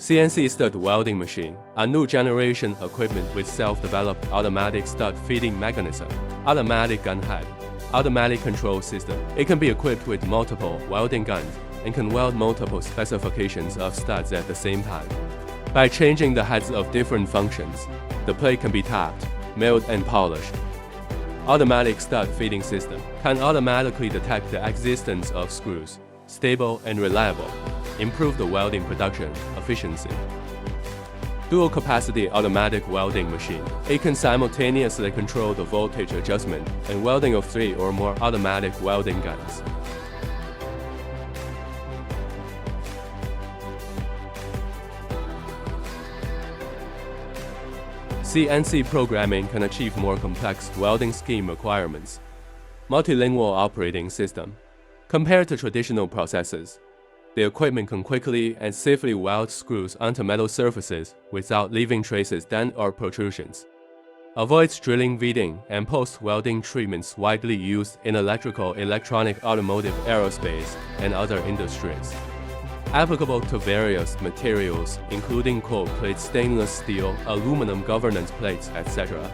CNC stud welding machine, a new generation equipment with self-developed automatic stud feeding mechanism, automatic gun head, automatic control system. It can be equipped with multiple welding guns and can weld multiple specifications of studs at the same time. By changing the heads of different functions, the plate can be tapped, milled, and polished. Automatic stud feeding system can automatically detect the existence of screws, stable and reliable, improve the welding production efficiency. Dual capacity automatic welding machine. It can simultaneously control the voltage adjustment and welding of 3 or more automatic welding guns. CNC programming can achieve more complex welding scheme requirements. Multilingual operating system. Compared to traditional processes, the equipment can quickly and safely weld screws onto metal surfaces without leaving traces, dent, or protrusions. Avoids drilling, beading, and post-welding treatments widely used in electrical, electronic, automotive, aerospace, and other industries. Applicable to various materials, including cold plates, stainless steel, aluminum governance plates, etc.